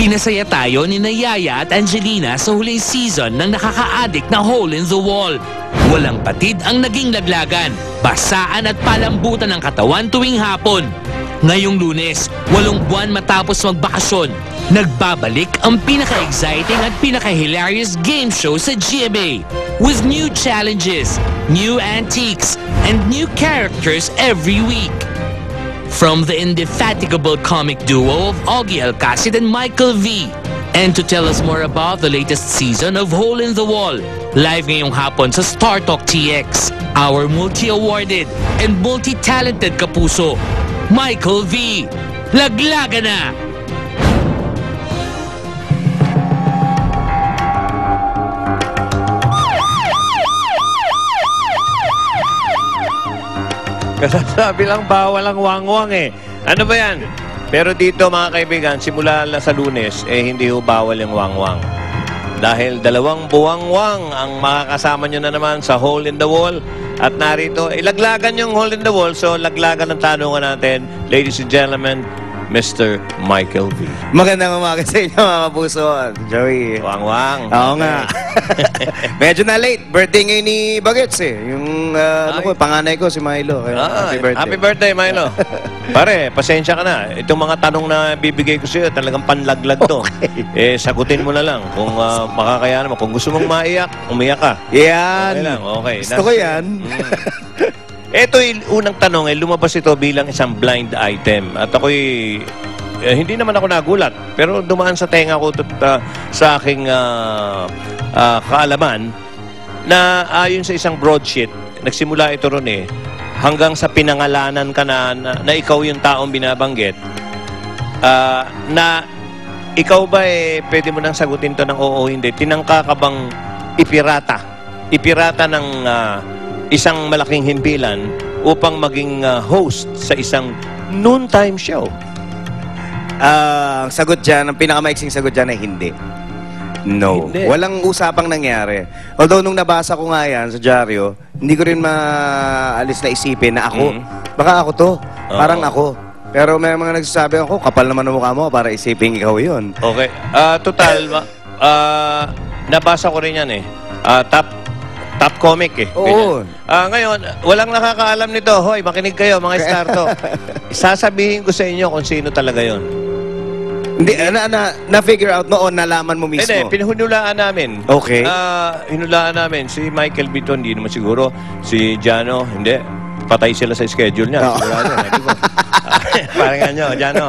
Pinasaya tayo ni Yaya at Angelina sa huling season ng nakaka-addict na Hole in the Wall. Walang patid ang naging laglagan, basaan at palambutan ng katawan tuwing hapon. Ngayong Lunes, 8 buwan matapos magbakasyon, nagbabalik ang pinaka-exciting at pinaka-hilarious game show sa GMA with new challenges, new antiques, and new characters every week. From the indefatigable comic duo of Augie Alcacid and Michael V. And to tell us more about the latest season of Hole in the Wall, live ngayong hapon sa Star Talk TX, our multi-awarded and multi-talented kapuso, Michael V. Laglaga na! Kasasabi lang bawal ang wangwang eh. Ano ba yan? Pero dito mga kaibigan, simula na sa Lunes, hindi ho bawal yung wangwang. Dahil 2 buwangwang ang makakasama nyo na naman sa Hole in the Wall. At narito, ilaglagan yung Hole in the Wall. So, laglagan ng tanungan natin, ladies and gentlemen, Mr. Michael V. Magandang umaga sa inyo mga kapuso. Joey. Wangwang. Oo nga. Medyo na late. Birthday ngayon ni Bagets eh. Yung panganay ko si Milo. Happy birthday. Happy birthday, Milo. Pare, pasensya ka na. Itong mga tanong na bibigay ko sa'yo, talagang panlaglag to. Okay. Sagutin mo na lang kung makakayanan mo. Kung gusto mong maiyak, umiyak ka. Yan. Okay lang, okay. Gusto ko yan. Ito yung unang tanong, lumabas ito bilang isang blind item. At ako'y, hindi naman ako nagulat. Pero dumaan sa tenga ko sa aking kaalaman na ayon sa isang broadsheet, nagsimula ito ron hanggang sa pinangalanan ka na ikaw yung taong binabanggit, na ikaw ba pwede mo nang sagutin to ng oo o hindi? Tinangka ka bang ipirata ng isang malaking himpilan upang maging host sa isang noontime show? Ang sagot dyan, ang pinakamaiksing sagot dyan ay hindi. No. Hindi. Walang usapang nangyari. Although nung nabasa ko nga yan sa dyaryo, hindi ko rin maalis na isipin na ako, baka ako to. Parang ako. Pero may mga nagsasabi ako, kapal naman ang mukha mo para isipin ikaw yun. Okay. Total, nabasa ko rin yan top comic Oo. Ngayon, walang nakakaalam nito. Hoy, makinig kayo, mga Starto. Sasabihin ko sa inyo kung sino talaga yon. Hindi, na-figure out noon, nalaman mo mismo. Hindi, pinuhulaan namin. Okay. Hinulaan namin. Si Michael Vito, hindi naman siguro. Si Jano, hindi. Patay sila sa schedule niya. Sigurado, hindi ko. Parang nga nyo, Jano.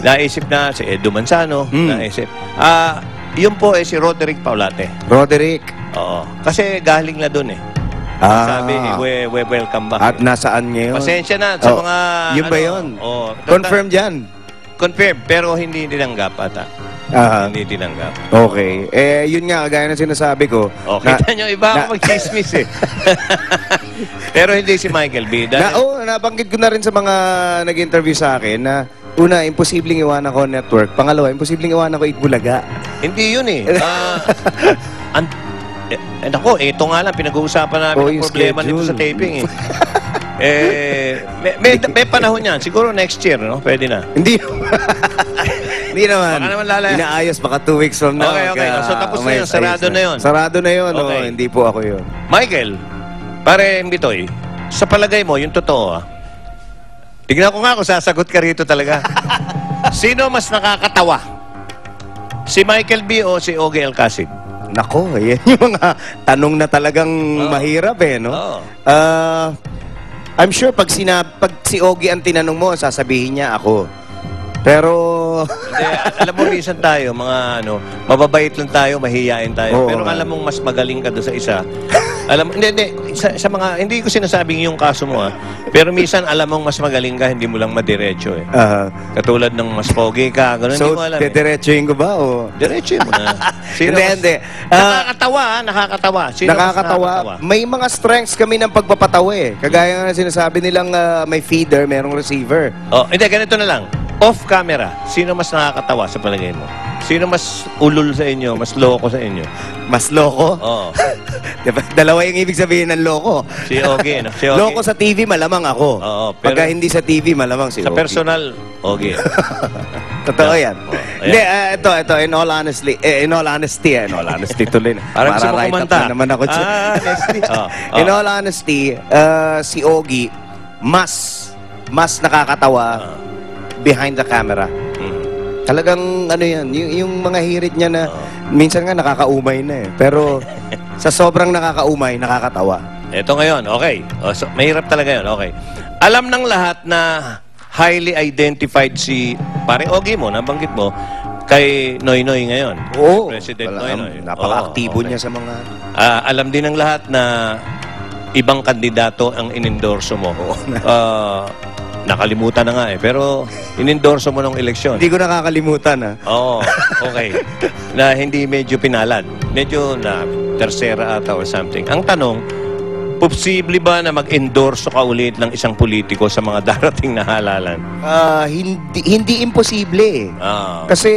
Naisip na, si Edo Manzano, naisip. Yun po si Roderick Paulate. Roderick. Oo. Kasi galing na dun Sabi, welcome back. At nasaan ngayon? Pasensya na sa mga... Yun ba yun? Oo. Confirm dyan. Confirm, pero hindi tinanggap ata. Hindi tinanggap. Okay. Yun nga, kagaya na sinasabi ko. Okay, kita nyo, iba ako mag-chismis Pero hindi si Michael B. Nabanggit ko na rin sa mga nag-interview sa akin na una, imposibleng iwanan ko network. Pangalawa, imposibleng iwanan ko Itbulaga. Hindi yun Nako, ito nga lang, pinag-uusapan namin ang problema nito sa taping may panahon yan. Siguro next year, no? Pwede na. Hindi. Hindi naman. Baka naman lalaya. Inaayos, baka 2 weeks from now. Okay. So tapos na yun, sarado na yun. Sarado na yun, okay. Hindi po ako yun. Michael, pare Mbitoy, sa palagay mo, yung totoo tignan ko nga kung sasagot ka rito talaga. Sino mas nakakatawa? Si Michael B. o si Augie Alcacid? Nako, yan yung mga tanong na talagang mahirap no? I'm sure pag si Augie ang tinanong mo, sasabihin niya ako. Pero... Hindi, alam mo, minsan tayo, mababait lang tayo, mahihiyain tayo. Pero alam mong mas magaling ka doon sa isa. Alam mo, sa mga, hindi ko sinasabing yung kaso mo pero minsan alam mong mas magaling ka, hindi mo lang madiretso Katulad ng mas pogi ka, gano'n, so, hindi mo alam diretsuhin ko ba o? Diretsuhin mo na. Hindi. Nakakatawa. Sino nakakatawa. May mga strengths kami ng pagpapatawa Kagaya nga sinasabi nilang may feeder, merong receiver. Hindi, ganito na lang. Off camera, sino mas nakakatawa sa palagay mo? Sino mas ulul sa inyo, mas loko sa inyo? Mas loko? Oo. Diba? Dalawa yung ibig sabihin ng loko. Si Augie, Si Augie. Loko sa TV, malamang ako. Oo, pero pagka hindi sa TV, malamang si Augie. Sa Augie. personal, Augie. Totoo yan. ayan. Hindi, ito, in all honesty tuloy na. Parang gusto mo Mara-write up kumanta. na naman ako. Honesty. In all honesty, si Ogie, mas nakakatawa behind the camera. Talagang ano yan, yung mga hirit niya na minsan nga nakakaumay na eh. Pero sa sobrang nakakaumay, nakakatawa. Ito ngayon, okay. So, mahirap talaga yun, okay. Alam ng lahat na highly identified si pare Ogie mo, nabanggit mo, kay Noy Noy ngayon. Oo. President Wala, Noy Noy. napaka-aktibo Okay. niya sa mga... Alam din ng lahat na ibang kandidato ang inendorso mo. Nakalimutan na nga eh. Pero inendorso mo ng eleksyon. Hindi ko nakakalimutan Oo, okay. Na hindi medyo pinalad. Medyo na tersera ata or something. Ang tanong, posible ba na mag-endorso ka ulit ng isang politiko sa mga darating na halalan? Hindi imposible eh. Ah. Kasi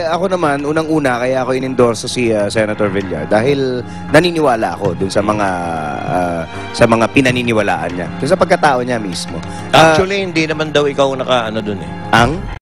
ako naman, unang-una, kaya ako inendorso si Senator Villar dahil naniniwala ako dun sa mga pinaniniwalaan niya. Dun sa pagkatao niya mismo. Actually, hindi naman daw ikaw naka-ano dun eh. Ang?